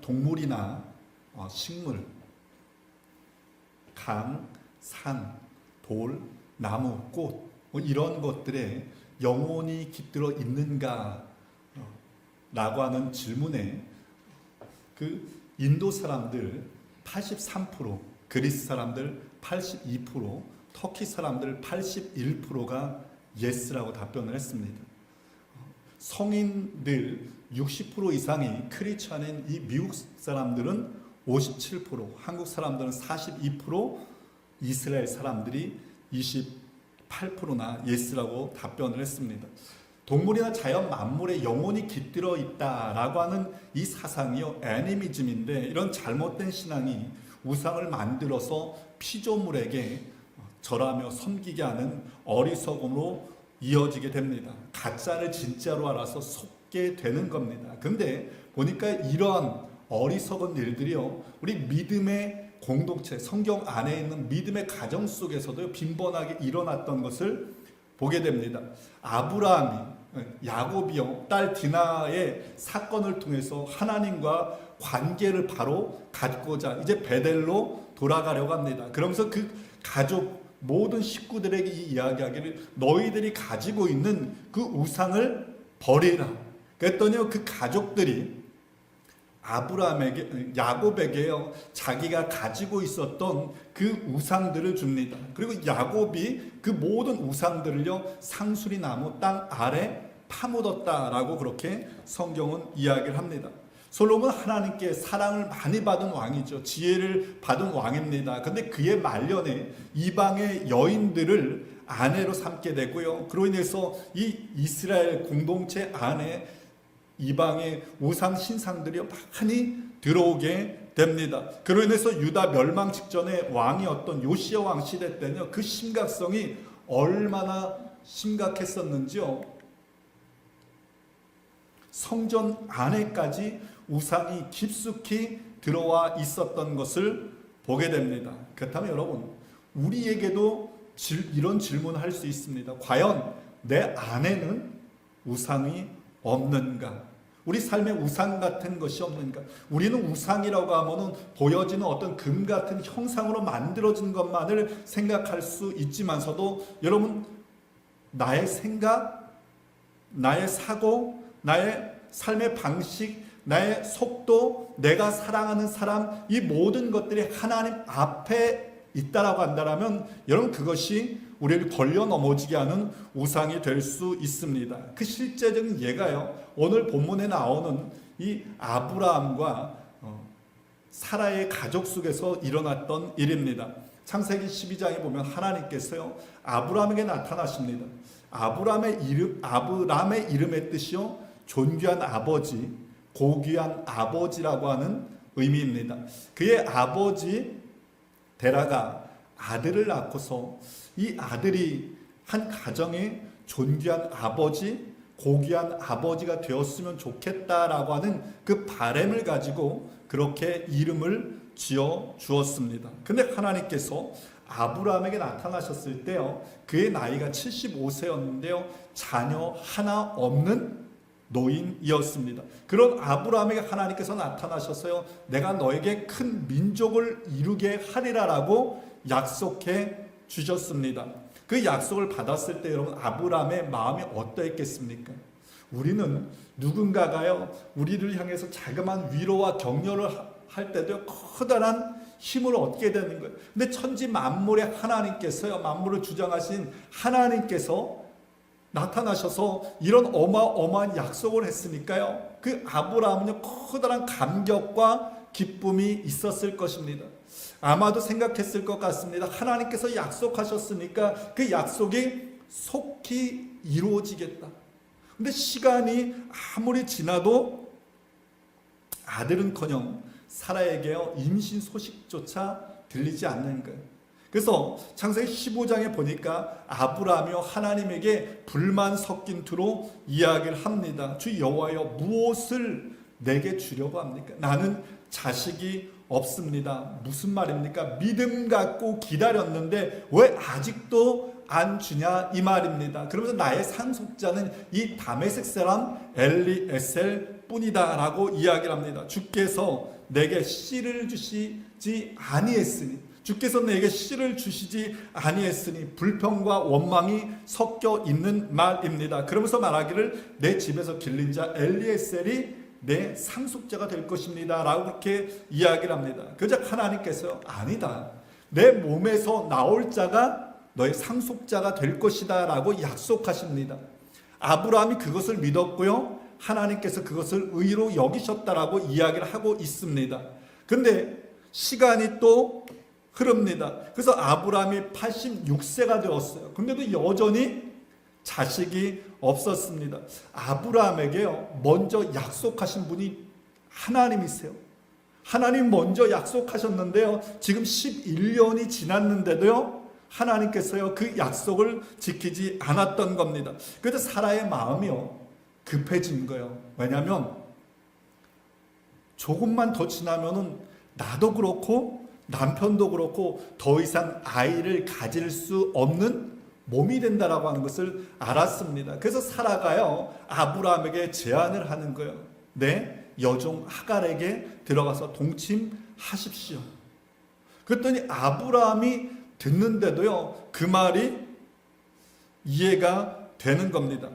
동물이나 식물, 강, 산, 돌, 나무, 꽃 이런 것들에 영혼이 깃들어 있는가 라고 하는 질문에 그 인도 사람들 83%, 그리스 사람들 82%, 터키 사람들 81%가 예스라고 답변을 했습니다. 성인들 60% 이상이 크리스천인 이 미국 사람들은 57%, 한국 사람들은 42%, 이스라엘 사람들이 28%나 예스라고 답변을 했습니다. 동물이나 자연 만물에 영혼이 깃들어 있다라고 하는 이 사상이요, 애니미즘인데, 이런 잘못된 신앙이 우상을 만들어서 피조물에게 절하며 섬기게 하는 어리석음으로 이어지게 됩니다. 가짜를 진짜로 알아서 속게 되는 겁니다. 근데 보니까 이러한 어리석은 일들이요, 우리 믿음의 공동체, 성경 안에 있는 믿음의 가정 속에서도 빈번하게 일어났던 것을 보게 됩니다. 아브라함이, 야곱이요, 딸 디나의 사건을 통해서 하나님과 관계를 바로 갖고자 이제 베델로 돌아가려고 합니다. 그러면서 그 가족 모든 식구들에게 이 이야기하기를, 너희들이 가지고 있는 그 우상을 버리라. 그랬더니 그 가족들이 아브라함에게, 야곱에게요, 자기가 가지고 있었던 그 우상들을 줍니다. 그리고 야곱이 그 모든 우상들을요, 상수리 나무 땅 아래 파묻었다라고 그렇게 성경은 이야기를 합니다. 솔로몬은 하나님께 사랑을 많이 받은 왕이죠. 지혜를 받은 왕입니다. 근데 그의 말년에 이방의 여인들을 아내로 삼게 되고요, 그로 인해서 이 이스라엘 공동체 안에 이방의 우상 신상들이 많이 들어오게 됩니다. 그로 인해서 유다 멸망 직전에 왕이었던 요시야 왕 시대 때는요, 그 심각성이 얼마나 심각했었는지요, 성전 안에까지 우상이 깊숙이 들어와 있었던 것을 보게 됩니다. 그렇다면 여러분, 우리에게도 이런 질문을 할 수 있습니다. 과연 내 안에는 우상이 없는가? 우리 삶에 우상 같은 것이 없는가? 우리는 우상이라고 하면은 보여지는 어떤 금 같은 형상으로 만들어진 것만을 생각할 수 있지만서도, 여러분, 나의 생각, 나의 사고, 나의 삶의 방식, 나의 속도, 내가 사랑하는 사람, 이 모든 것들이 하나님 앞에 있다라고 한다면, 여러분, 그것이 우리를 걸려 넘어지게 하는 우상이 될 수 있습니다. 그 실제적인 예가요, 오늘 본문에 나오는 이 아브라함과 사라의 가족 속에서 일어났던 일입니다. 창세기 12장에 보면 하나님께서요, 아브라함에게 나타나십니다. 아브라함의 이름의 뜻이요, 존귀한 아버지, 고귀한 아버지라고 하는 의미입니다. 그의 아버지 데라가 아들을 낳고서 이 아들이 한 가정의 존귀한 아버지, 고귀한 아버지가 되었으면 좋겠다라고 하는 그 바람을 가지고 그렇게 이름을 지어 주었습니다. 근데 하나님께서 아브라함에게 나타나셨을 때요, 그의 나이가 75세였는데요, 자녀 하나 없는 노인이었습니다. 그런 아브라함에게 하나님께서 나타나셔서요, 내가 너에게 큰 민족을 이루게 하리라라고 약속해 주셨습니다. 그 약속을 받았을 때 여러분, 아브라함의 마음이 어떠했겠습니까? 우리는 누군가가요, 우리를 향해서 자그마한 위로와 격려를 할 때도 커다란 힘을 얻게 되는 거예요. 근데 천지 만물의 하나님께서요, 만물을 주장하신 하나님께서 나타나셔서 이런 어마어마한 약속을 했으니까요, 그 아브라함은요, 커다란 감격과 기쁨이 있었을 것입니다. 아마도 생각했을 것 같습니다. 하나님께서 약속하셨으니까 그 약속이 속히 이루어지겠다. 근데 시간이 아무리 지나도 아들은커녕 사라에게요, 임신 소식조차 들리지 않는 거예요. 그래서 창세기 15장에 보니까 아브라함이요, 하나님에게 불만 섞인 투로 이야기를 합니다. 주 여호와여, 무엇을 내게 주려고 합니까? 나는 자식이 없습니다. 무슨 말입니까? 믿음 갖고 기다렸는데 왜 아직도 안 주냐 이 말입니다. 그러면서 나의 상속자는 이 다메섹 사람 엘리에셀 뿐이다 라고 이야기를 합니다. 주께서 내게 씨를 주시지 아니했으니, 주께서 내게 씨를 주시지 아니했으니 불평과 원망이 섞여 있는 말입니다. 그러면서 말하기를 내 집에서 길린 자 엘리에셀이 내 상속자가 될 것입니다 라고 그렇게 이야기를 합니다. 그러자 하나님께서 아니다, 내 몸에서 나올 자가 너의 상속자가 될 것이다 라고 약속하십니다. 아브라함이 그것을 믿었고요, 하나님께서 그것을 의로 여기셨다라고 이야기를 하고 있습니다. 근데 시간이 또 흐릅니다. 그래서 아브라함이 86세가 되었어요. 근데도 여전히 자식이 없었습니다. 아브라함에게요, 먼저 약속하신 분이 하나님이세요. 하나님 먼저 약속하셨는데요, 지금 11년이 지났는데도요, 하나님께서요 그 약속을 지키지 않았던 겁니다. 그래서 사라의 마음이요 급해진 거예요. 왜냐하면 조금만 더 지나면은 나도 그렇고 남편도 그렇고 더 이상 아이를 가질 수 없는 몸이 된다라고 하는 것을 알았습니다. 그래서 사라가요 아브라함에게 제안을 하는 거예요. 내 여종 하갈에게 들어가서 동침하십시오. 그랬더니 아브라함이 듣는데도요 그 말이 이해가 되는 겁니다.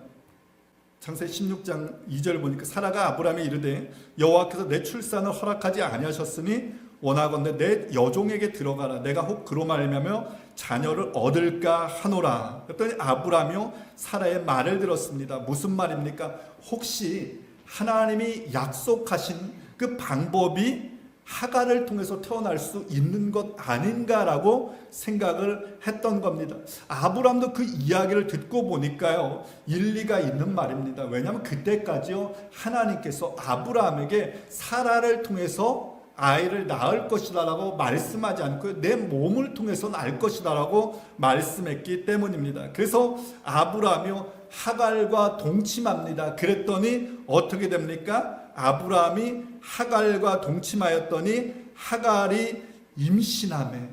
창세기 16장 2절 보니까 사라가 아브라함에 이르되 여호와께서 내 출산을 허락하지 아니하셨으니 원하건대 내 여종에게 들어가라. 내가 혹 그로 말미암아 자녀를 얻을까 하노라. 그랬더니 아브라함이요 사라의 말을 들었습니다. 무슨 말입니까? 혹시 하나님이 약속하신 그 방법이 하갈을 통해서 태어날 수 있는 것 아닌가라고 생각을 했던 겁니다. 아브라함도 그 이야기를 듣고 보니까요 일리가 있는 말입니다. 왜냐하면 그때까지요 하나님께서 아브라함에게 사라를 통해서 아이를 낳을 것이다라고 말씀하지 않고 내 몸을 통해서 낳을 것이다라고 말씀했기 때문입니다. 그래서 아브라함이요 하갈과 동침합니다. 그랬더니 어떻게 됩니까? 아브라함이 하갈과 동침하였더니 하갈이 임신합니다.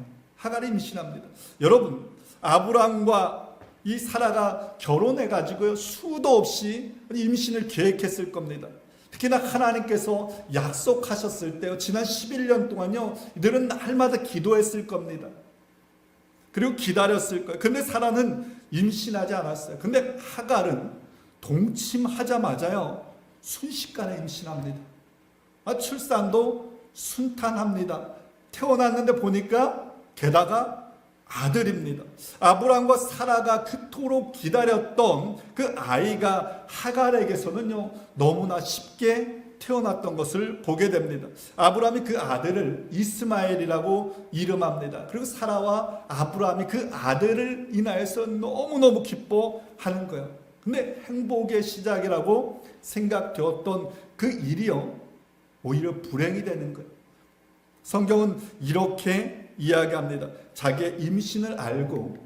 여러분, 아브라함과 이 사라가 결혼해가지고요 수도 없이 임신을 계획했을 겁니다. 특히나 하나님께서 약속하셨을 때요 지난 11년 동안요 이들은 날마다 기도했을 겁니다. 그리고 기다렸을 거예요. 근데 사라는 임신하지 않았어요. 근데 하갈은 동침하자마자요 순식간에 임신합니다. 출산도 순탄합니다. 태어났는데 보니까 게다가 아들입니다. 아브라함과 사라가 그토록 기다렸던 그 아이가 하갈에게서는요 너무나 쉽게 태어났던 것을 보게 됩니다. 아브라함이 그 아들을 이스마엘이라고 이름합니다. 그리고 사라와 아브라함이 그 아들을 인하여서 너무너무 기뻐하는 거예요. 근데 행복의 시작이라고 생각되었던 그 일이요 오히려 불행이 되는 거예요. 성경은 이렇게 이야기합니다. 자기의 임신을 알고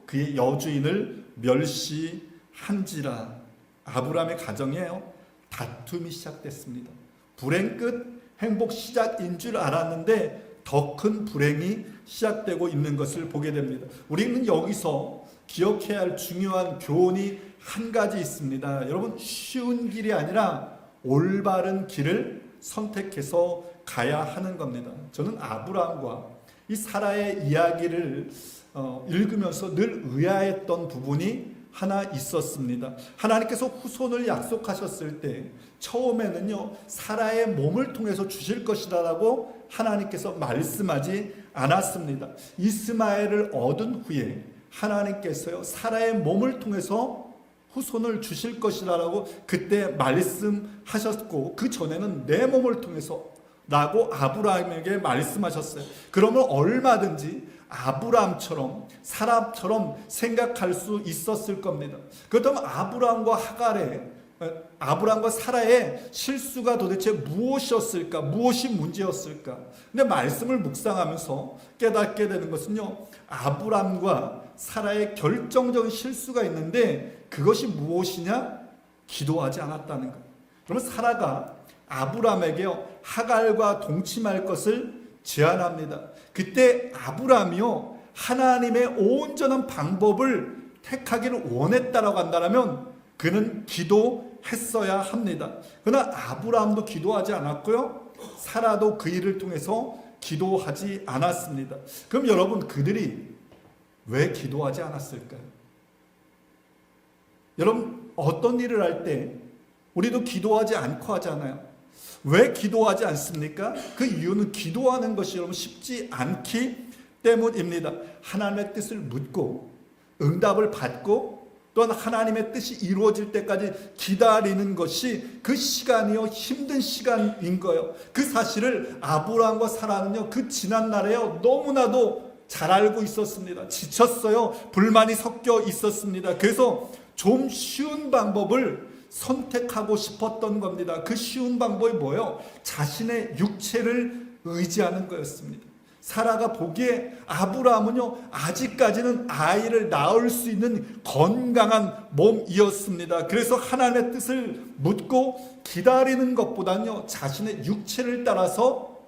그의 여주인을 멸시한지라. 아브라함의 가정에요 다툼이 시작됐습니다. 불행 끝 행복 시작인 줄 알았는데 더 큰 불행이 시작되고 있는 것을 보게 됩니다. 우리는 여기서 기억해야 할 중요한 교훈이 한 가지 있습니다. 여러분, 쉬운 길이 아니라 올바른 길을 선택해서 가야 하는 겁니다. 저는 아브라함과 이 사라의 이야기를 읽으면서 늘 의아했던 부분이 하나 있었습니다. 하나님께서 후손을 약속하셨을 때 처음에는요 사라의 몸을 통해서 주실 것이다라고 하나님께서 말씀하지 않았습니다. 이스마엘을 얻은 후에 하나님께서요 사라의 몸을 통해서 후손을 주실 것이라고 그때 말씀하셨고 그 전에는 내 몸을 통해서 라고 아브라함에게 말씀하셨어요. 그러면 얼마든지 아브라함처럼 사람처럼 생각할 수 있었을 겁니다. 그렇다면 아브라함과 사라의 실수가 도대체 무엇이었을까? 무엇이 문제였을까? 근데 말씀을 묵상하면서 깨닫게 되는 것은요 아브라함과 사라의 결정적인 실수가 있는데 그것이 무엇이냐? 기도하지 않았다는 것. 그러면 사라가 아브라함에게 하갈과 동침할 것을 제안합니다. 그때 아브라함이요 하나님의 온전한 방법을 택하기를 원했다라고 한다면 그는 기도했어야 합니다. 그러나 아브라함도 기도하지 않았고요, 사라도 그 일을 통해서 기도하지 않았습니다. 그럼 여러분, 그들이 왜 기도하지 않았을까요? 여러분, 어떤 일을 할 때 우리도 기도하지 않고 하잖아요. 왜 기도하지 않습니까? 그 이유는 기도하는 것이 여러분 쉽지 않기 때문입니다. 하나님의 뜻을 묻고 응답을 받고 또한 하나님의 뜻이 이루어질 때까지 기다리는 것이 그 시간이요, 힘든 시간인 거예요. 그 사실을 아브라함과 사라는요, 그 지난 날에요, 너무나도 잘 알고 있었습니다. 지쳤어요. 불만이 섞여 있었습니다. 그래서 좀 쉬운 방법을 선택하고 싶었던 겁니다. 그 쉬운 방법이 뭐예요? 자신의 육체를 의지하는 거였습니다. 사라가 보기에 아브라함은요, 아직까지는 아이를 낳을 수 있는 건강한 몸이었습니다. 그래서 하나님의 뜻을 묻고 기다리는 것보다는요, 자신의 육체를 따라서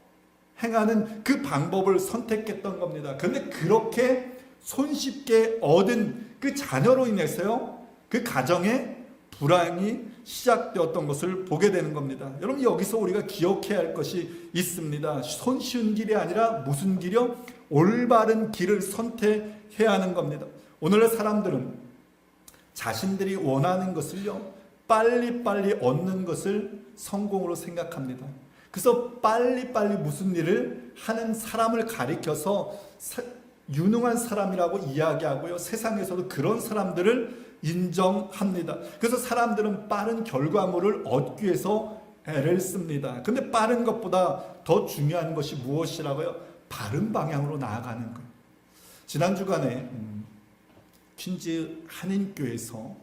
행하는 그 방법을 선택했던 겁니다. 그런데 그렇게 손쉽게 얻은 그 자녀로 인해서요, 그 가정에 불황이 시작되었던 것을 보게 되는 겁니다. 여러분, 여기서 우리가 기억해야 할 것이 있습니다. 손쉬운 길이 아니라 무슨 길이요? 올바른 길을 선택해야 하는 겁니다. 오늘의 사람들은 자신들이 원하는 것을요, 빨리빨리 얻는 것을 성공으로 생각합니다. 그래서 빨리빨리 무슨 일을 하는 사람을 가리켜서 유능한 사람이라고 이야기하고요, 세상에서도 그런 사람들을 인정합니다. 그래서 사람들은 빠른 결과물을 얻기 위해서 애를 씁니다. 근데 빠른 것보다 더 중요한 것이 무엇이라고요? 바른 방향으로 나아가는 거예요. 지난 주간에 퀸즈 한인교회에서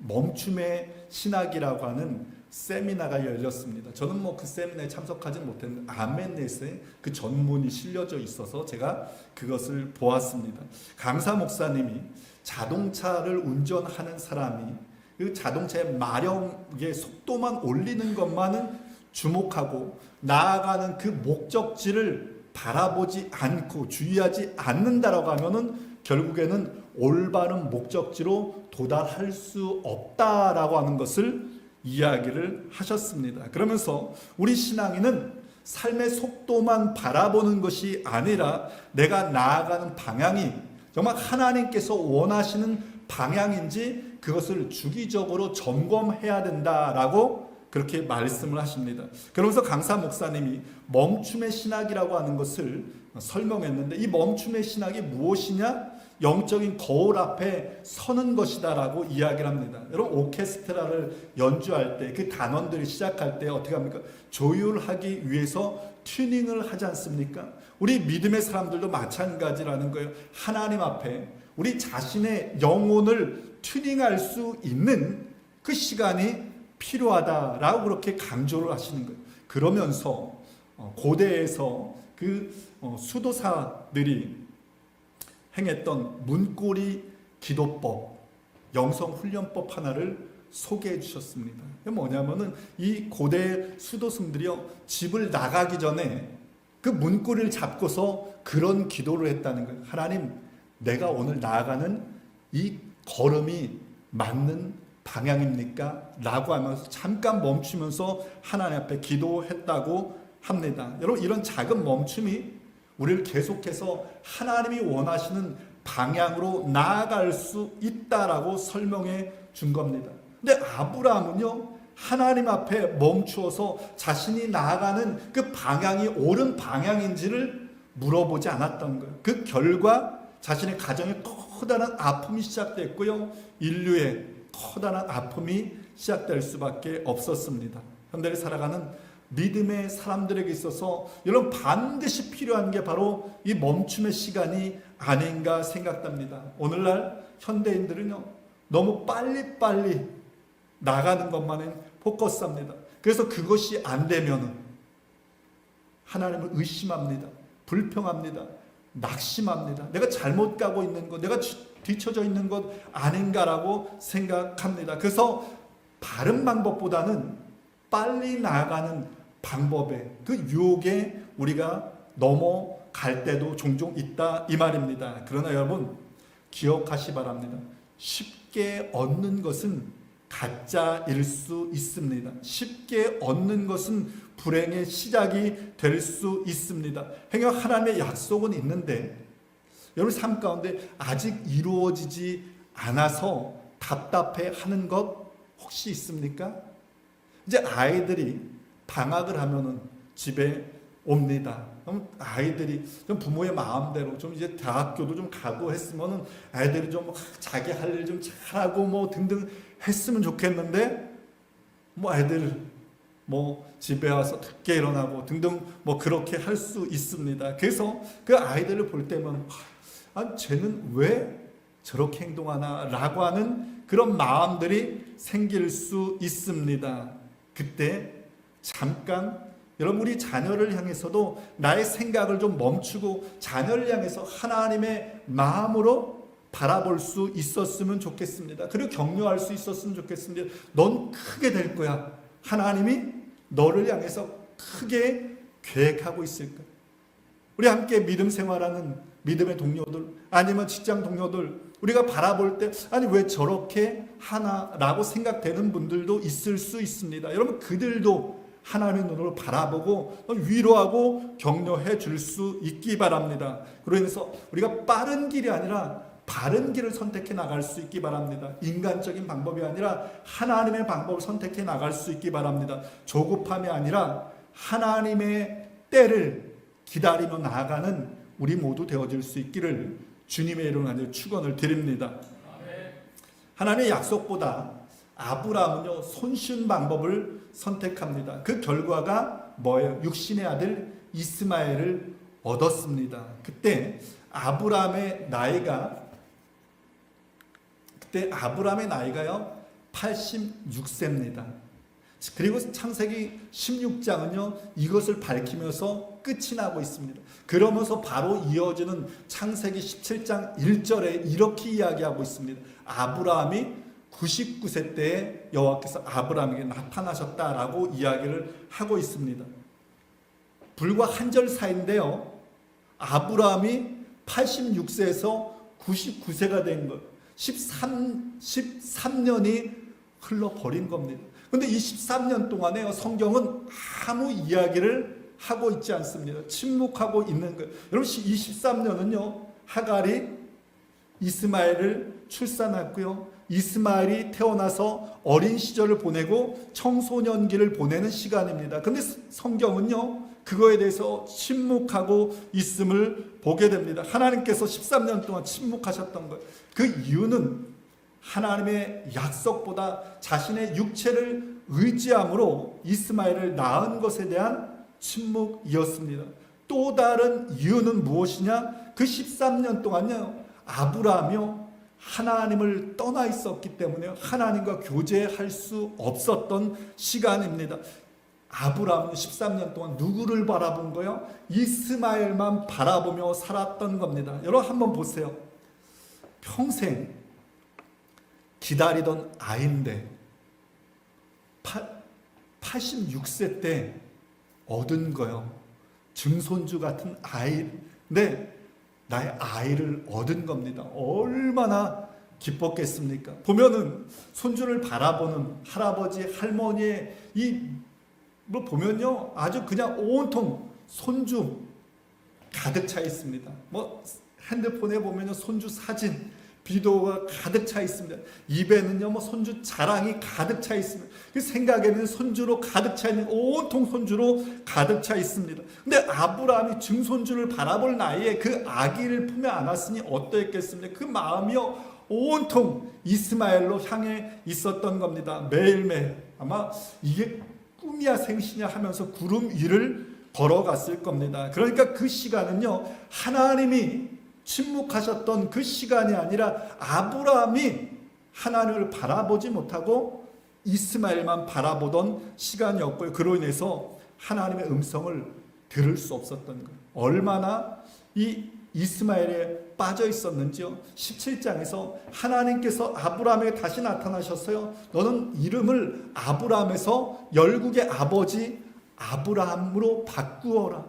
멈춤의 신학이라고 하는 세미나가 열렸습니다. 저는 그 세미나에 참석하지 못했는데 아멘넷에 그 전문이 실려져 있어서 제가 그것을 보았습니다. 강사 목사님이 자동차를 운전하는 사람이 그 자동차의 마력의 속도만 올리는 것만은 주목하고 나아가는 그 목적지를 바라보지 않고 주의하지 않는다라고 하면은 결국에는 올바른 목적지로 도달할 수 없다라고 하는 것을 이야기를 하셨습니다. 그러면서 우리 신앙인은 삶의 속도만 바라보는 것이 아니라 내가 나아가는 방향이 정말 하나님께서 원하시는 방향인지 그것을 주기적으로 점검해야 된다라고 그렇게 말씀을 하십니다. 그러면서 강사 목사님이 멈춤의 신학이라고 하는 것을 설명했는데, 이 멈춤의 신학이 무엇이냐? 영적인 거울 앞에 서는 것이다라고 이야기를 합니다. 여러분, 오케스트라를 연주할 때 그 단원들이 시작할 때 어떻게 합니까? 조율하기 위해서 튜닝을 하지 않습니까? 우리 믿음의 사람들도 마찬가지라는 거예요. 하나님 앞에 우리 자신의 영혼을 튜닝할 수 있는 그 시간이 필요하다라고 그렇게 강조를 하시는 거예요. 그러면서 고대에서 그 수도사들이 행했던 문고리 기도법, 영성훈련법 하나를 소개해 주셨습니다. 뭐냐면은 이 고대 수도승들이요, 집을 나가기 전에 그 문고리를 잡고서 그런 기도를 했다는 거예요. 하나님, 내가 오늘 나아가는 이 걸음이 맞는 방향입니까? 라고 하면서 잠깐 멈추면서 하나님 앞에 기도했다고 합니다. 여러분, 이런 작은 멈춤이 우리를 계속해서 하나님이 원하시는 방향으로 나아갈 수 있다라고 설명해 준 겁니다. 근데 아브라함은요, 하나님 앞에 멈추어서 자신이 나아가는 그 방향이 옳은 방향인지를 물어보지 않았던 거예요. 그 결과 자신의 가정에 커다란 아픔이 시작됐고요, 인류의 커다란 아픔이 시작될 수밖에 없었습니다. 현대를 살아가는 믿음의 사람들에게 있어서 여러분, 반드시 필요한 게 바로 이 멈춤의 시간이 아닌가 생각됩니다. 오늘날 현대인들은요, 너무 빨리빨리 나가는 것만에 포커스합니다. 그래서 그것이 안 되면 하나님을 의심합니다. 불평합니다. 낙심합니다. 내가 잘못 가고 있는 것, 내가 뒤처져 있는 것 아닌가라고 생각합니다. 그래서 바른 방법보다는 빨리 나아가는 방법에, 그 유혹에 우리가 넘어 갈 때도 종종 있다 이 말입니다. 그러나 여러분 기억하시 바랍니다. 쉽게 얻는 것은 가짜일 수 있습니다. 쉽게 얻는 것은 불행의 시작이 될 수 있습니다. 하나님의 약속은 있는데 여러분 삶 가운데 아직 이루어지지 않아서 답답해하는 것 혹시 있습니까? 이제 아이들이 방학을 하면은 집에 옵니다. 그럼 아이들이 좀 부모의 마음대로 좀 이제 대학교도 좀 가고 했으면은 아이들이 좀 자기 할 일 좀 잘하고 뭐 등등 했으면 좋겠는데 뭐 아이들 뭐 집에 와서 늦게 일어나고 등등 뭐 그렇게 할 수 있습니다. 그래서 그 아이들을 볼 때면 쟤는 왜 저렇게 행동하나 라고 하는 그런 마음들이 생길 수 있습니다. 그때 잠깐 여러분 우리 자녀를 향해서도 나의 생각을 좀 멈추고 자녀를 향해서 하나님의 마음으로 바라볼 수 있었으면 좋겠습니다. 그리고 격려할 수 있었으면 좋겠습니다. 넌 크게 될 거야. 하나님이 너를 향해서 크게 계획하고 있을 거야. 우리 함께 믿음 생활하는 믿음의 동료들 아니면 직장 동료들 우리가 바라볼 때 아니 왜 저렇게 하나라고 생각되는 분들도 있을 수 있습니다. 여러분 그들도 하나님의 눈으로 바라보고 위로하고 격려해 줄 수 있기 바랍니다. 그러면서 우리가 빠른 길이 아니라 바른 길을 선택해 나갈 수 있기 바랍니다. 인간적인 방법이 아니라 하나님의 방법을 선택해 나갈 수 있기 바랍니다. 조급함이 아니라 하나님의 때를 기다리며 나아가는 우리 모두 되어질 수 있기를 주님의 이름으로 축원을 드립니다. 하나님의 약속보다 아브라함은요 손쉬운 방법을 선택합니다. 그 결과가 뭐예요? 육신의 아들 이스마엘을 얻었습니다. 그때 아브라함의 나이가요 86세입니다. 그리고 창세기 16장은요 이것을 밝히면서 끝이 나고 있습니다. 그러면서 바로 이어지는 창세기 17장 1절에 이렇게 이야기하고 있습니다. 아브라함이 99세 때에 여호와께서 아브라함에게 나타나셨다라고 이야기를 하고 있습니다. 불과 한 절 사이인데요 아브라함이 86세에서 99세가 된 것 13년이 흘러버린 겁니다. 그런데 이 13년 동안에 성경은 아무 이야기를 하고 있지 않습니다. 침묵하고 있는 거예요. 여러분 이 13년은요 하갈이 이스마엘을 출산했고요. 이스마엘이 태어나서 어린 시절을 보내고 청소년기를 보내는 시간입니다. 그런데 성경은요 그거에 대해서 침묵하고 있음을 보게 됩니다. 하나님께서 13년 동안 침묵하셨던 거예요. 그 이유는 하나님의 약속보다 자신의 육체를 의지함으로 이스마엘을 낳은 것에 대한 침묵이었습니다. 또 다른 이유는 무엇이냐? 그 13년 동안요 아브라함이요 하나님을 떠나 있었기 때문에 하나님과 교제할 수 없었던 시간입니다. 아브라함은 13년 동안 누구를 바라본 거예요? 이스마엘만 바라보며 살았던 겁니다. 여러분 한번 보세요. 평생 기다리던 아이인데 86세 때 얻은 거예요. 증손주 같은 아이인데 나의 아이를 얻은 겁니다. 얼마나 기뻤겠습니까? 보면은 손주를 바라보는 할아버지 할머니의 뭐 보면요 아주 그냥 온통 손주 가득 차 있습니다. 뭐 핸드폰에 보면요 손주 사진 비디오가 가득 차 있습니다. 입에는요 뭐 손주 자랑이 가득 차 있습니다. 그 생각에는 손주로 가득 차 있는 온통 손주로 가득 차 있습니다. 근데 아브라함이 증손주를 바라볼 나이에 그 아기를 품에 안았으니 어떠했겠습니까? 그 마음이요 온통 이스마엘로 향해 있었던 겁니다. 매일매일 아마 이게 꿈이야 생시냐 하면서 구름 위를 걸어갔을 겁니다. 그러니까 그 시간은요 하나님이 침묵하셨던 그 시간이 아니라 아브라함이 하나님을 바라보지 못하고 이스마엘만 바라보던 시간이었고요. 그로 인해서 하나님의 음성을 들을 수 없었던 거예요. 얼마나 이 이스마엘에 빠져 있었는지요. 17장에서 하나님께서 아브라함에게 다시 나타나셨어요. 너는 이름을 아브라함에서 열국의 아버지 아브라함으로 바꾸어라.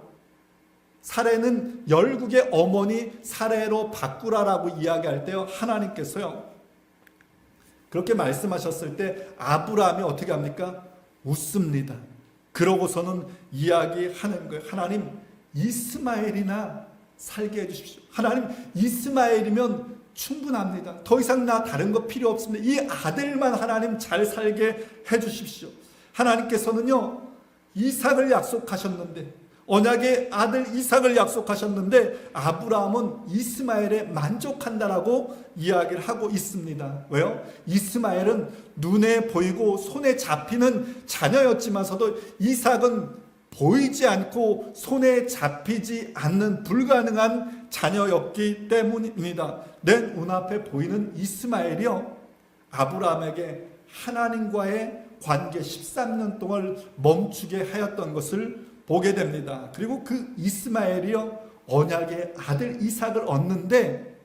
사레는 열국의 어머니 사레로 바꾸라라고 이야기할 때요, 하나님께서요 그렇게 말씀하셨을 때 아브라함이 어떻게 합니까? 웃습니다. 그러고서는 이야기하는 거예요. 하나님, 이스마엘이나 살게 해주십시오. 하나님, 이스마엘이면 충분합니다. 더 이상 나 다른 거 필요 없습니다. 이 아들만 하나님 잘 살게 해주십시오. 하나님께서는요 이삭을 약속하셨는데, 언약의 아들 이삭을 약속하셨는데 아브라함은 이스마엘에 만족한다라고 이야기를 하고 있습니다. 왜요? 이스마엘은 눈에 보이고 손에 잡히는 자녀였지만서도 이삭은 보이지 않고 손에 잡히지 않는 불가능한 자녀였기 때문입니다. 내 눈앞에 보이는 이스마엘이요 아브라함에게 하나님과의 관계 13년 동안 멈추게 하였던 것을 보게 됩니다. 그리고 그 이스마엘이요 언약의 아들 이삭을 얻는데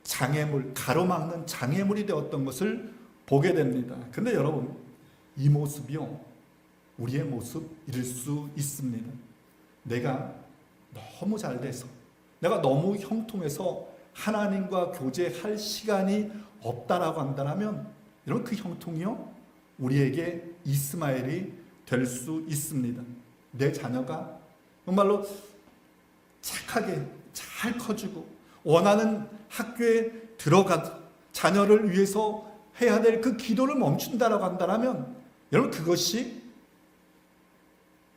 장애물, 가로막는 장애물이 되었던 것을 보게 됩니다. 근데 여러분, 이 모습이요 우리의 모습일 수 있습니다. 내가 너무 잘 돼서, 내가 너무 형통해서 하나님과 교제할 시간이 없다라고 한다면 여러분, 그 형통이요 우리에게 이스마엘이 될 수 있습니다. 내 자녀가 정말로 착하게 잘 커지고 원하는 학교에 들어가 자녀를 위해서 해야 될 그 기도를 멈춘다라고 한다면 여러분, 그것이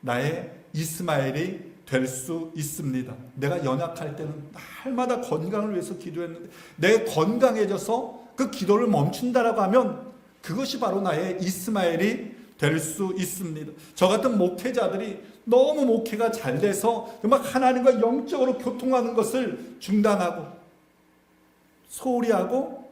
나의 이스마엘이 될 수 있습니다. 내가 연약할 때는 날마다 건강을 위해서 기도했는데 내 건강해져서 그 기도를 멈춘다라고 하면 그것이 바로 나의 이스마엘이 될 수 있습니다. 저 같은 목회자들이 너무 목회가 잘 돼서 정말 하나님과 영적으로 교통하는 것을 중단하고 소홀히 하고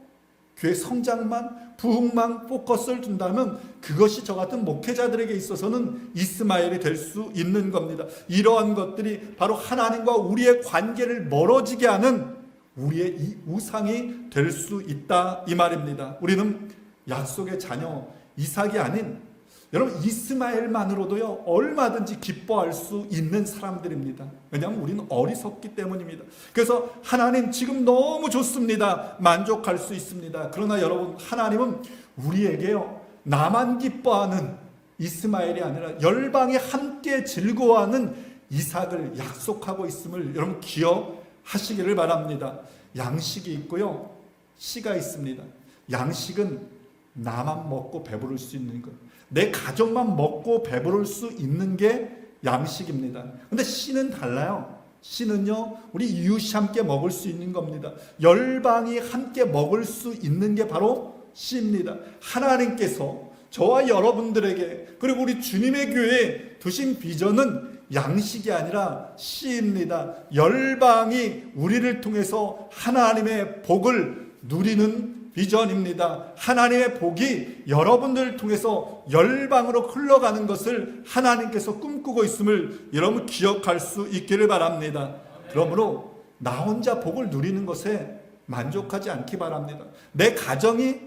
교회 성장만, 부흥만 포커스를 둔다면 그것이 저 같은 목회자들에게 있어서는 이스마엘이 될 수 있는 겁니다. 이러한 것들이 바로 하나님과 우리의 관계를 멀어지게 하는 우리의 이 우상이 될 수 있다 이 말입니다. 우리는 약속의 자녀 이삭이 아닌 여러분 이스마엘만으로도요 얼마든지 기뻐할 수 있는 사람들입니다. 왜냐하면 우리는 어리석기 때문입니다. 그래서 하나님 지금 너무 좋습니다, 만족할 수 있습니다. 그러나 여러분, 하나님은 우리에게요 나만 기뻐하는 이스마엘이 아니라 열방이 함께 즐거워하는 이삭을 약속하고 있음을 여러분 기억하시기를 바랍니다. 양식이 있고요 씨가 있습니다. 양식은 나만 먹고 배부를 수 있는 것, 내 가족만 먹고 배부를 수 있는 게 양식입니다. 근데 씨는 달라요. 씨는요 우리 이웃이 함께 먹을 수 있는 겁니다. 열방이 함께 먹을 수 있는 게 바로 씨입니다. 하나님께서 저와 여러분들에게 그리고 우리 주님의 교회에 두신 비전은 양식이 아니라 씨입니다. 열방이 우리를 통해서 하나님의 복을 누리는 비전입니다. 하나님의 복이 여러분들을 통해서 열방으로 흘러가는 것을 하나님께서 꿈꾸고 있음을 여러분 기억할 수 있기를 바랍니다. 그러므로 나 혼자 복을 누리는 것에 만족하지 않기 바랍니다. 내 가정이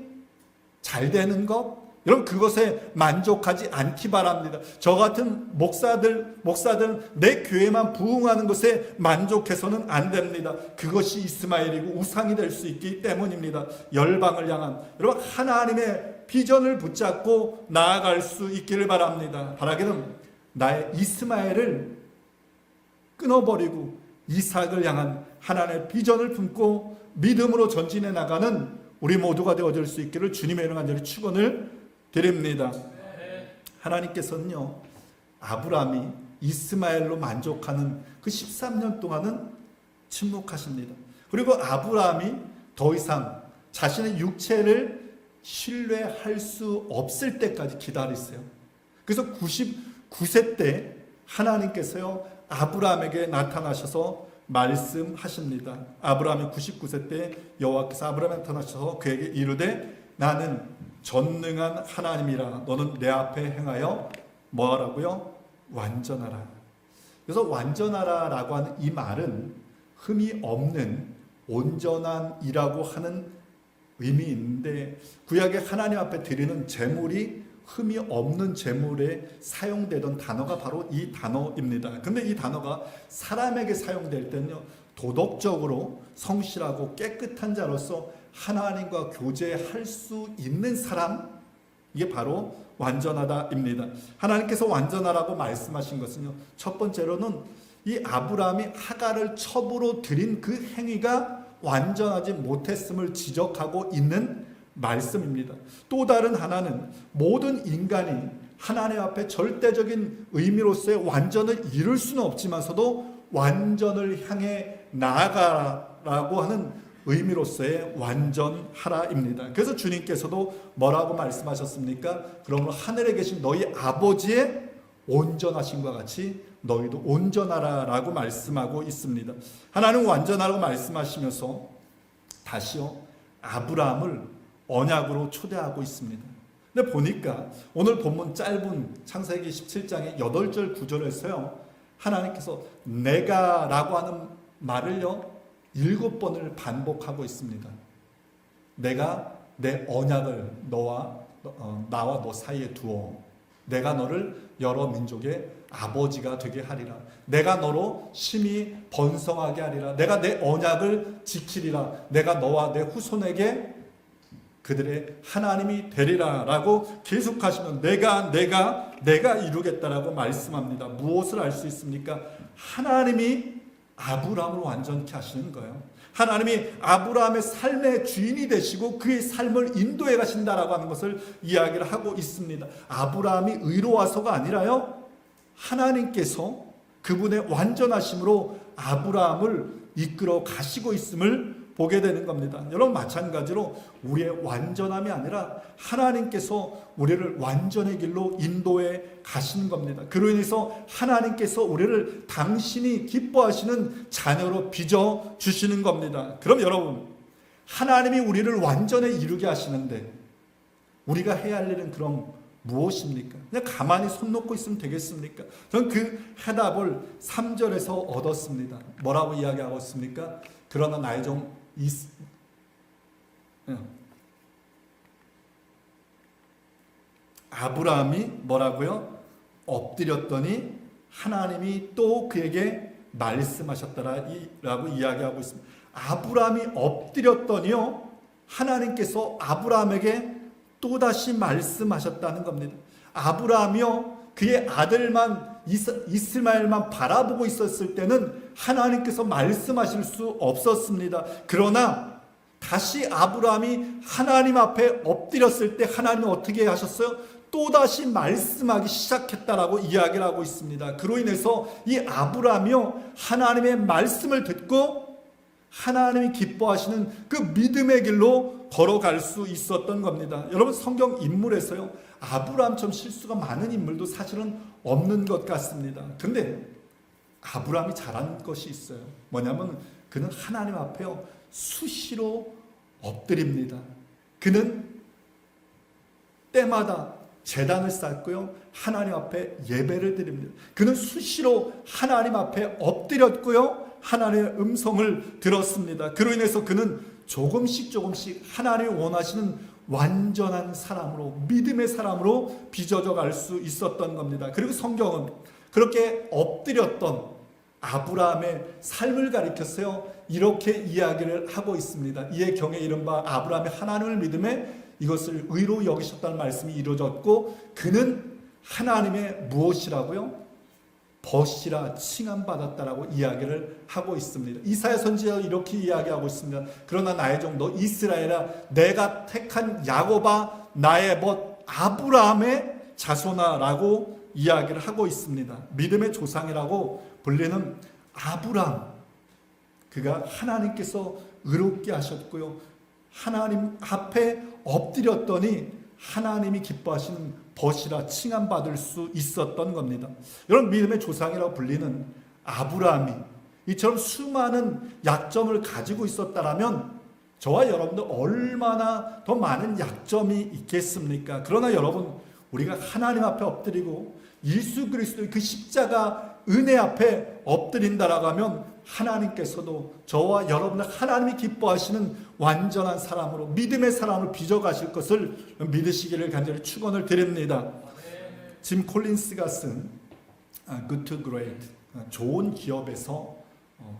잘 되는 것, 여러분 그것에 만족하지 않기 바랍니다. 저 같은 목사들 내 교회만 부흥하는 것에 만족해서는 안 됩니다. 그것이 이스마엘이고 우상이 될 수 있기 때문입니다. 열방을 향한 여러분 하나님의 비전을 붙잡고 나아갈 수 있기를 바랍니다. 바라기는 나의 이스마엘을 끊어버리고 이삭을 향한 하나님의 비전을 품고 믿음으로 전진해 나가는 우리 모두가 되어질 수 있기를 주님의 이름 간절히 축원을 드립니다. 하나님께서는요 아브라함이 이스마엘로 만족하는 그 13년 동안은 침묵하십니다. 그리고 아브라함이 더 이상 자신의 육체를 신뢰할 수 없을 때까지 기다리세요. 그래서 99세 때 하나님께서요 아브라함에게 나타나셔서 말씀하십니다. 아브라함이 99세 때 여호와께서 아브라함에 나타나셔서 그에게 이르되 나는 전능한 하나님이라 너는 내 앞에 행하여 뭐하라고요? 완전하라. 그래서 완전하라 라고 하는 이 말은 흠이 없는 온전한이라고 하는 의미인데 구약의 하나님 앞에 드리는 제물이 흠이 없는 재물에 사용되던 단어가 바로 이 단어입니다. 근데 이 단어가 사람에게 사용될 때는요, 도덕적으로 성실하고 깨끗한 자로서 하나님과 교제할 수 있는 사람, 이게 바로 완전하다입니다. 하나님께서 완전하라고 말씀하신 것은요, 첫 번째로는 이 아브라함이 하갈을 첩으로 들인 그 행위가 완전하지 못했음을 지적하고 있는 말씀입니다. 또 다른 하나는 모든 인간이 하나님 앞에 절대적인 의미로서의 완전을 이룰 수는 없지만서도 완전을 향해 나아가라고 하는 의미로서의 완전하라입니다. 그래서 주님께서도 뭐라고 말씀하셨습니까? 그러므로 하늘에 계신 너희 아버지의 온전하심과 같이 너희도 온전하라라고 말씀하고 있습니다. 하나님은 완전하라고 말씀하시면서 다시요, 아브라함을 언약으로 초대하고 있습니다. 근데 보니까 오늘 본문 짧은 창세기 17장의 8절 9절에서요, 하나님께서 내가 라고 하는 말을요 7번을 반복하고 있습니다. 내가 내 언약을 나와 너 사이에 두어 내가 너를 여러 민족의 아버지가 되게 하리라. 내가 너로 심히 번성하게 하리라. 내가 내 언약을 지키리라. 내가 너와 내 후손에게 그들의 하나님이 되리라 라고 계속하시면 내가 이루겠다라고 말씀합니다. 무엇을 알 수 있습니까? 하나님이 아브라함을 완전케 하시는 거예요. 하나님이 아브라함의 삶의 주인이 되시고 그의 삶을 인도해 가신다라고 하는 것을 이야기를 하고 있습니다. 아브라함이 의로와서가 아니라요, 하나님께서 그분의 완전하심으로 아브라함을 이끌어 가시고 있음을 보게 되는 겁니다. 여러분, 마찬가지로 우리의 완전함이 아니라 하나님께서 우리를 완전의 길로 인도해 가시는 겁니다. 그로 인해서 하나님께서 우리를 당신이 기뻐하시는 자녀로 빚어 주시는 겁니다. 그럼 여러분, 하나님이 우리를 완전히 이루게 하시는데 우리가 해야 할 일은 그럼 무엇입니까? 그냥 가만히 손 놓고 있으면 되겠습니까? 저는 그 해답을 3절에서 얻었습니다. 뭐라고 이야기하고 있습니까? 그러나 나의 종 아브라함이 뭐라고요? 엎드렸더니 하나님이 또 그에게 말씀하셨다라고 이야기하고 있습니다. 아브라함이 엎드렸더니요, 하나님께서 아브라함에게 또다시 말씀하셨다는 겁니다. 아브라함이요, 그의 아들만 이스마엘만 바라보고 있었을 때는 하나님께서 말씀하실 수 없었습니다. 그러나 다시 아브라함이 하나님 앞에 엎드렸을 때 하나님은 어떻게 하셨어요? 또다시 말씀하기 시작했다라고 이야기를 하고 있습니다. 그로 인해서 이 아브라함이요, 하나님의 말씀을 듣고 하나님이 기뻐하시는 그 믿음의 길로 걸어갈 수 있었던 겁니다. 여러분, 성경 인물에서요, 아브라함처럼 실수가 많은 인물도 사실은 없는 것 같습니다. 그런데 아브라함이 잘한 것이 있어요. 뭐냐면 그는 하나님 앞에요, 수시로 엎드립니다. 그는 때마다 제단을 쌓고요, 하나님 앞에 예배를 드립니다. 그는 수시로 하나님 앞에 엎드렸고요, 하나님의 음성을 들었습니다. 그로 인해서 그는 조금씩 하나님이 원하시는 완전한 사람으로, 믿음의 사람으로 빚어져 갈 수 있었던 겁니다. 그리고 성경은 그렇게 엎드렸던 아브라함의 삶을 가리켜서요, 이렇게 이야기를 하고 있습니다. 이에 경에 이른바 아브라함의 하나님을 믿음에 이것을 의로 여기셨다는 말씀이 이루어졌고, 그는 하나님의 무엇이라고요? 벗이라 칭함받았다라고 이야기를 하고 있습니다. 이사야 선지자가 이렇게 이야기하고 있습니다. 그러나 나의 종 너 이스라엘아, 내가 택한 야곱아, 나의 벗 아브라함의 자손아라고 이야기를 하고 있습니다. 믿음의 조상이라고 불리는 아브라함, 그가 하나님께서 의롭게 하셨고요, 하나님 앞에 엎드렸더니 하나님이 기뻐하시는 벗이라 칭함받을 수 있었던 겁니다. 여러분, 믿음의 조상이라고 불리는 아브라함이 이처럼 수많은 약점을 가지고 있었다라면 저와 여러분도 얼마나 더 많은 약점이 있겠습니까? 그러나 여러분, 우리가 하나님 앞에 엎드리고 예수 그리스도의 그 십자가 은혜 앞에 엎드린다라고 하면 하나님께서도 저와 여러분을 하나님이 기뻐하시는 완전한 사람으로, 믿음의 사람으로 빚어가실 것을 믿으시기를 간절히 축원을 드립니다. 짐 콜린스가 쓴 Good to Great, 좋은 기업에서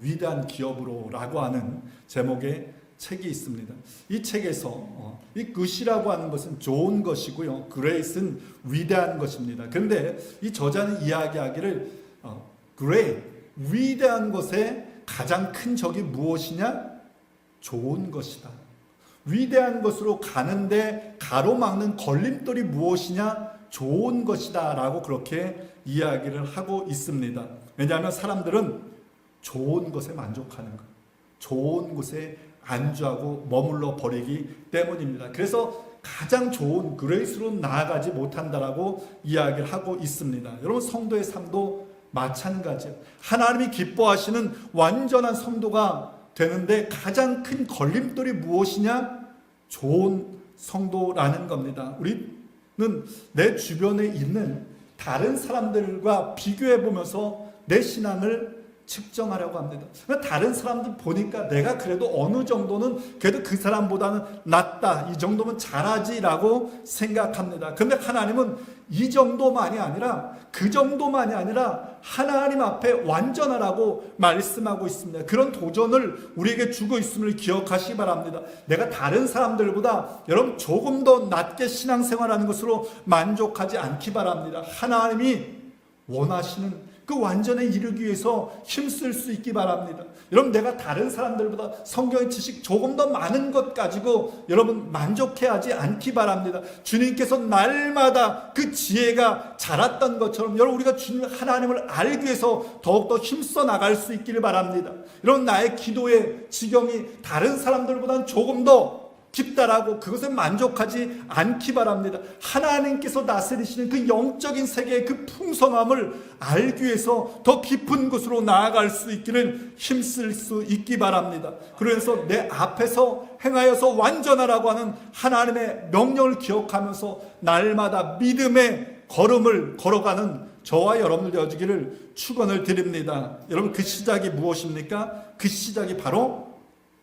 위대한 기업으로라고 하는 제목의 책이 있습니다. 이 책에서 이 good이라고 하는 것은 좋은 것이고요, great은 위대한 것입니다. 그런데 이 저자는 이야기하기를 great, 위대한 것의 가장 큰 적이 무엇이냐? 좋은 것이다. 위대한 것으로 가는데 가로막는 걸림돌이 무엇이냐? 좋은 것이다 라고 그렇게 이야기를 하고 있습니다. 왜냐하면 사람들은 좋은 것에 만족하는 것, 좋은 곳에 안주하고 머물러 버리기 때문입니다. 그래서 가장 좋은 그레이스로 나아가지 못한다라고 이야기를 하고 있습니다. 여러분, 성도의 삶도 마찬가지예요. 하나님이 기뻐하시는 완전한 성도가 되는데 가장 큰 걸림돌이 무엇이냐? 좋은 성도라는 겁니다. 우리는 내 주변에 있는 다른 사람들과 비교해 보면서 내 신앙을 측정하려고 합니다. 다른 사람들 보니까 내가 그래도 어느 정도는 그래도 그 사람보다는 낫다, 이 정도면 잘하지라고 생각합니다. 그런데 하나님은 이 정도만이 아니라, 그 정도만이 아니라 하나님 앞에 완전하라고 말씀하고 있습니다. 그런 도전을 우리에게 주고 있음을 기억하시기 바랍니다. 내가 다른 사람들보다 여러분 조금 더 낮게 신앙생활하는 것으로 만족하지 않기 바랍니다. 하나님이 원하시는 그 완전에 이르기 위해서 힘쓸 수 있기 바랍니다. 여러분, 내가 다른 사람들보다 성경의 지식 조금 더 많은 것 가지고 여러분 만족해하지 않기 바랍니다. 주님께서 날마다 그 지혜가 자랐던 것처럼 여러분, 우리가 주님 하나님을 알기 위해서 더욱더 힘써 나갈 수 있기를 바랍니다. 여러분, 나의 기도의 지경이 다른 사람들보다는 조금 더 깊다라고 그것에 만족하지 않기 바랍니다. 하나님께서 다스리시는 그 영적인 세계의 그 풍성함을 알기 위해서 더 깊은 곳으로 나아갈 수 있기를 힘쓸 수 있기 바랍니다. 그래서 내 앞에서 행하여서 완전하라고 하는 하나님의 명령을 기억하면서 날마다 믿음의 걸음을 걸어가는 저와 여러분들 되어주기를 축원을 드립니다. 여러분, 그 시작이 무엇입니까? 그 시작이 바로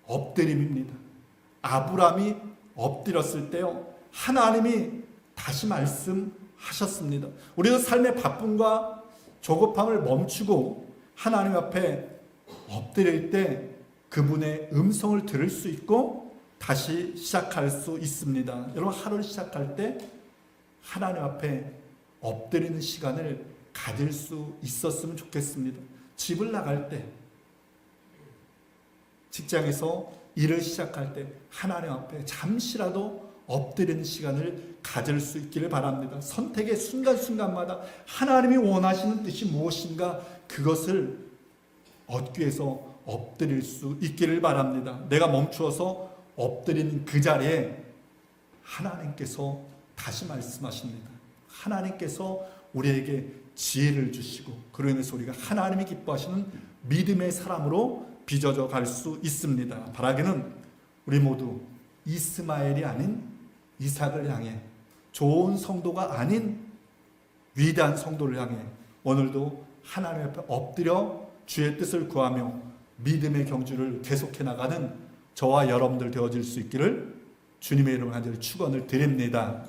엎드림입니다. 아브라함이 엎드렸을 때요, 하나님이 다시 말씀하셨습니다. 우리도 삶의 바쁨과 조급함을 멈추고 하나님 앞에 엎드릴 때 그분의 음성을 들을 수 있고 다시 시작할 수 있습니다. 여러분, 하루를 시작할 때 하나님 앞에 엎드리는 시간을 가질 수 있었으면 좋겠습니다. 집을 나갈 때, 직장에서 일을 시작할 때 하나님 앞에 잠시라도 엎드리는 시간을 가질 수 있기를 바랍니다. 선택의 순간순간마다 하나님이 원하시는 뜻이 무엇인가, 그것을 얻기 위해서 엎드릴 수 있기를 바랍니다. 내가 멈추어서 엎드리는 그 자리에 하나님께서 다시 말씀하십니다. 하나님께서 우리에게 지혜를 주시고 그로 인해서 우리가 하나님이 기뻐하시는 믿음의 사람으로 빚어져 갈 수 있습니다. 바라기는 우리 모두 이스마엘이 아닌 이삭을 향해, 좋은 성도가 아닌 위대한 성도를 향해 오늘도 하나님 앞에 엎드려 주의 뜻을 구하며 믿음의 경주를 계속해 나가는 저와 여러분들 되어질 수 있기를 주님의 이름으로 간절히 축원을 드립니다.